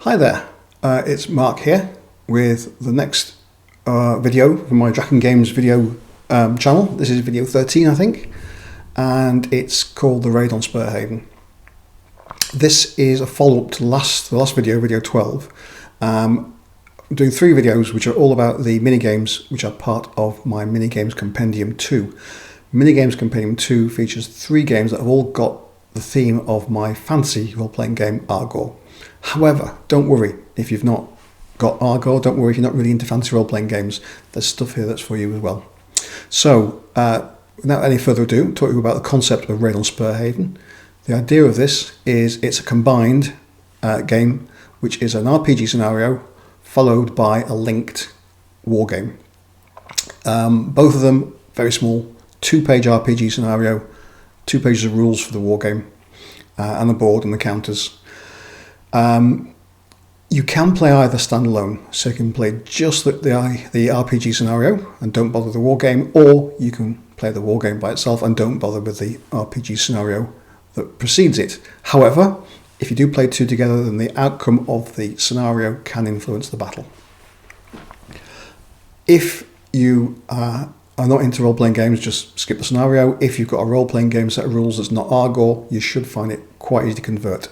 Hi there, it's Mark here with the next video from my Draken Games video channel. This is video 13, I think, and it's called The Raid on Spurhaven. This is a follow-up to the last video, video 12. I'm doing 3 videos which are all about the mini-games which are part of my Mini-Games Compendium 2. Mini-Games Compendium 2 features 3 games that have all got the theme of my fantasy role-playing game Argor. However, don't worry if you've not got Argor, don't worry if you're not really into fantasy role-playing games, there's stuff here that's for you as well. So, without any further ado, talk to you about the concept of Raid on Spurhaven. The idea of this is it's a combined game which is an RPG scenario followed by a linked wargame. Both of them very small, 2-page RPG scenario, 2 pages of rules for the wargame, and the board and the counters. You can play either standalone, so you can play just the RPG scenario and don't bother with the wargame, or you can play the wargame by itself and don't bother with the RPG scenario that precedes it. However, if you do play 2 together, then the outcome of the scenario can influence the battle. If you are not into role-playing games, just skip the scenario. If you've got a role-playing game set of rules that's not Argor, you should find it quite easy to convert.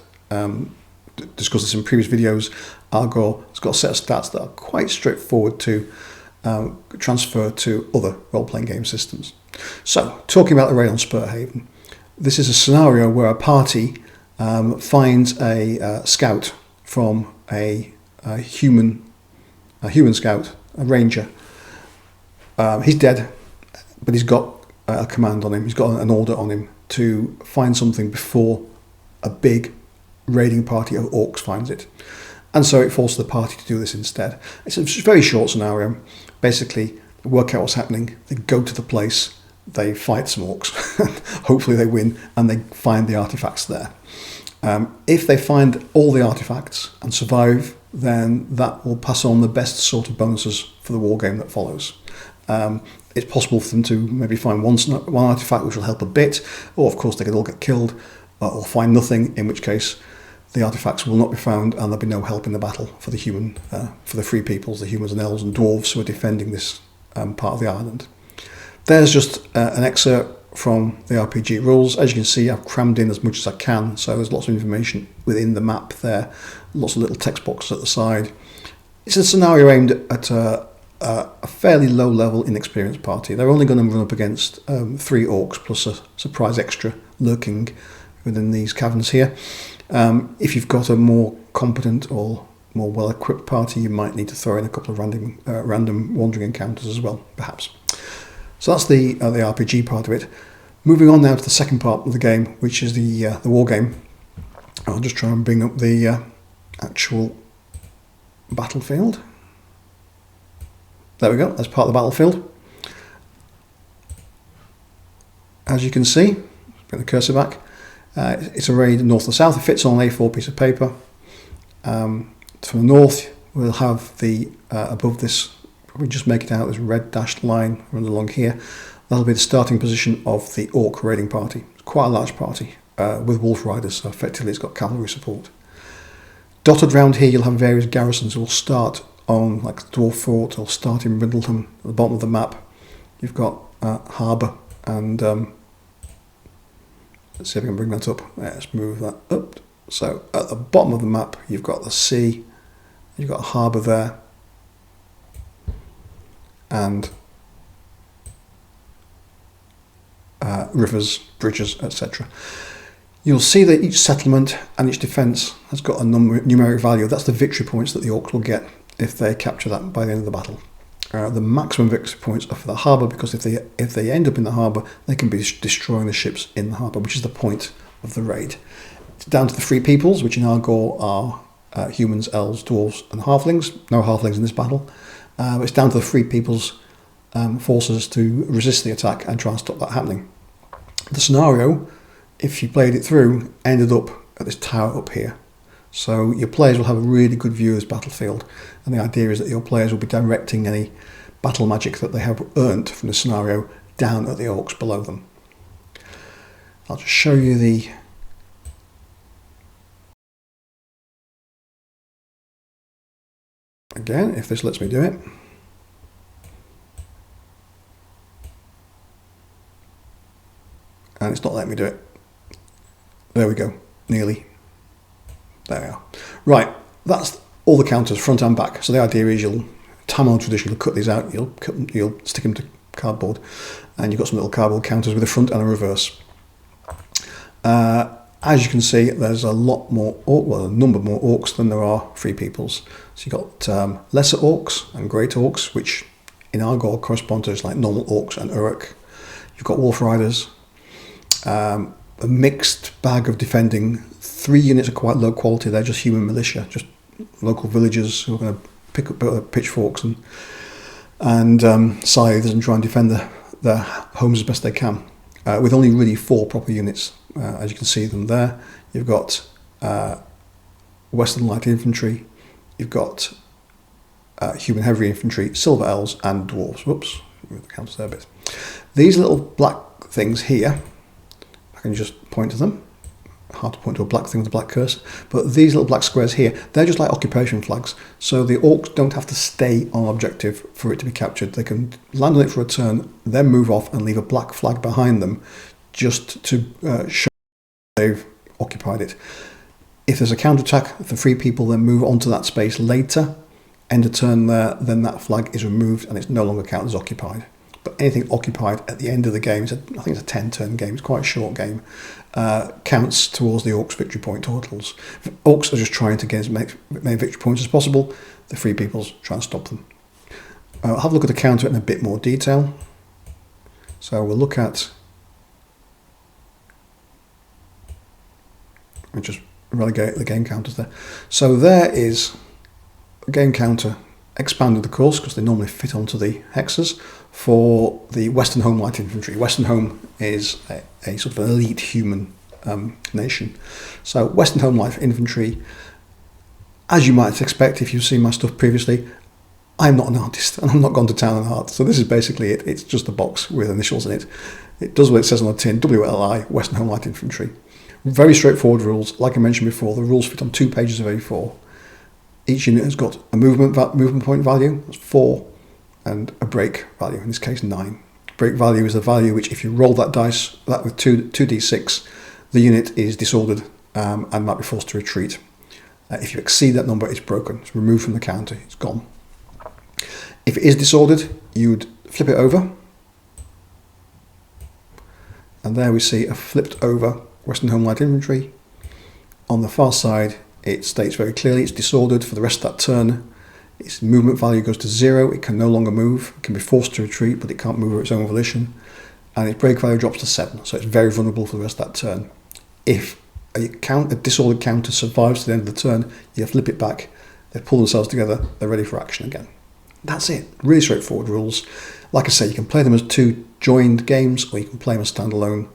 Discussed this in previous videos. Argor has got a set of stats that are quite straightforward to transfer to other role-playing game systems. So, talking about the Raid on Spurhaven, this is a scenario where a party finds a scout from a human scout, a ranger. He's dead, but he's got a command on him. He's got an order on him to find something before a big raiding party of orcs finds it, and so it forces the party to do this instead. It's a very short scenario. Basically, they work out what's happening, they go to the place, they fight some orcs, hopefully they win, and they find the artifacts there. If they find all the artifacts and survive, then that will pass on the best sort of bonuses for the war game that follows. It's possible for them to maybe find one artifact which will help a bit, or of course they could all get killed, or find nothing, in which case the artifacts will not be found and there'll be no help in the battle for the free peoples, the humans and elves and dwarves who are defending this part of the island. There's just an excerpt from the RPG rules. As you can see, I've crammed in as much as I can, so there's lots of information within the map there, lots of little text boxes at the side. It's a scenario aimed at a fairly low-level, inexperienced party. They're only going to run up against 3 orcs plus a surprise extra lurking within these caverns here. If you've got a more competent or more well-equipped party, you might need to throw in a couple of random wandering encounters as well, perhaps. So that's the RPG part of it. Moving on now to the second part of the game, which is the war game. I'll just try and bring up the actual battlefield. There we go, that's part of the battlefield. As you can see, bring the cursor back. It's a raid north and south. It fits on an A4 piece of paper. From the north, we'll have the above this. We just make it out this red dashed line run along here. That'll be the starting position of the orc raiding party. It's quite a large party with wolf riders, so effectively it's got cavalry support. Dotted around here, you'll have various garrisons. Will start on like the dwarf fort. They'll start in Riddleton at the bottom of the map. You've got harbour and let's see if I can bring that up. Let's move that up. So at the bottom of the map, you've got the sea, you've got a harbour there, and rivers, bridges, etc. You'll see that each settlement and each defence has got a numeric value. That's the victory points that the orcs will get if they capture that by the end of the battle. The maximum victory points are for the harbour, because if they end up in the harbour, they can be destroying the ships in the harbour, which is the point of the raid. It's down to the free peoples, which in Argor are humans, elves, dwarves and halflings. No halflings in this battle. It's down to the free peoples' forces to resist the attack and try and stop that happening. The scenario, if you played it through, ended up at this tower up here. So your players will have a really good view of this battlefield, and the idea is that your players will be directing any battle magic that they have earned from the scenario down at the orcs below them. I'll just show you the Again, if this lets me do it. And it's not letting me do it. There we go, nearly. There we are. Right, that's all the counters, front and back. So the idea is you'll, Tamil tradition, you'll cut these out, you'll stick them to cardboard, and you've got some little cardboard counters with a front and a reverse. As you can see, there's a lot more, well, a number more orcs than there are free peoples. So you've got lesser orcs and great orcs, which in Argol correspond to like normal orcs and Uruk. You've got wolf riders, a mixed bag of defending. 3 units are quite low quality. They're just human militia, just local villagers who are going to pick up pitchforks and scythes and try and defend their homes as best they can. With only really 4 proper units, as you can see them there. You've got Western Light Infantry, you've got Human Heavy Infantry, Silver Elves and Dwarves. Whoops, move the counters there a bit. These little black things here, I can just point to them. Hard to point to a black thing with a black cursor, but these little black squares here, they're just like occupation flags. So the orcs don't have to stay on objective for it to be captured. They can land on it for a turn, then move off and leave a black flag behind them just to show they've occupied it. If there's a counterattack, if the free people then move onto that space later, end a turn there, then that flag is removed and it's no longer counted as occupied. But anything occupied at the end of the game, I think it's a 10-turn game, it's quite a short game, counts towards the Orcs' victory point totals. Orcs are just trying to get as many victory points as possible. The free peoples try and stop them. I'll have a look at the counter in a bit more detail. So we'll look at... Let me just relegate the game counters there. So there is a game counter expanded, of course, because they normally fit onto the hexes, for the Western Home Light Infantry. Western Home is a sort of elite human nation. So Western Home Light Infantry, as you might expect if you've seen my stuff previously, I'm not an artist and I'm not gone to town on art. So this is basically it. It's just a box with initials in it. It does what it says on the tin, WLI, Western Home Light Infantry. Very straightforward rules. Like I mentioned before, the rules fit on 2 pages of A4. Each unit has got a movement point value, that's 4, and a break value, in this case 9. Break value is the value which, if you roll that dice, that with 2d6, the unit is disordered and might be forced to retreat. If you exceed that number, it's broken. It's removed from the counter. It's gone. If it is disordered, you would flip it over. And there we see a flipped over Western Home Light Infantry. On the far side, it states very clearly it's disordered for the rest of that turn. Its movement value goes to 0. It can no longer move. It can be forced to retreat, but it can't move of its own volition. And its break value drops to 7, so it's very vulnerable for the rest of that turn. If a disordered counter survives to the end of the turn, you flip it back. They pull themselves together. They're ready for action again. That's it. Really straightforward rules. Like I say, you can play them as 2 joined games, or you can play them as standalone.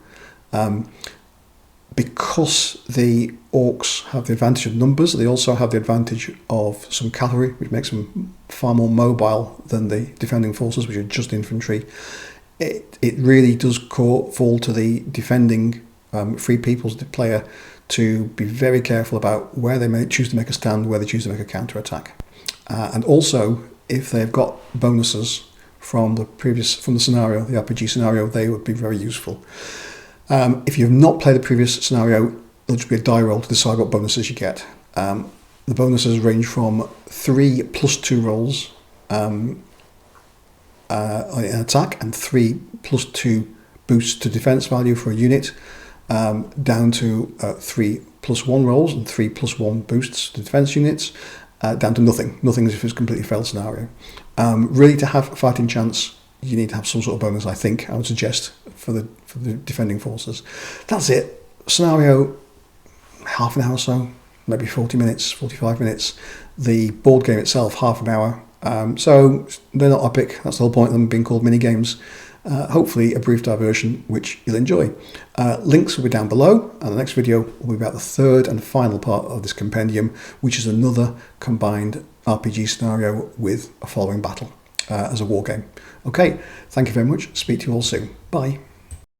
Because the orcs have the advantage of numbers, they also have the advantage of some cavalry, which makes them far more mobile than the defending forces, which are just infantry. It really does fall to the defending free peoples player to be very careful about where they may choose to make a stand, where they choose to make a counter attack, and also if they've got bonuses from the scenario, the RPG scenario, they would be very useful. If you've not played the previous scenario, there'll just be a die roll to decide what bonuses you get. The bonuses range from 3 plus 2 rolls in attack and 3 plus 2 boosts to defense value for a unit, down to 3 plus 1 rolls and 3 plus 1 boosts to defense units, down to nothing. Nothing if it's a completely failed scenario. Really, to have a fighting chance, you need to have some sort of bonus, I would suggest, for the defending forces. That's it. Scenario, half an hour or so, maybe 40 minutes, 45 minutes. The board game itself, half an hour. So they're not epic. That's the whole point of them being called mini-games. Hopefully a brief diversion, which you'll enjoy. Links will be down below, and the next video will be about the 3rd and final part of this compendium, which is another combined RPG scenario with a following battle as a war game. Okay, thank you very much. Speak to you all soon. Bye.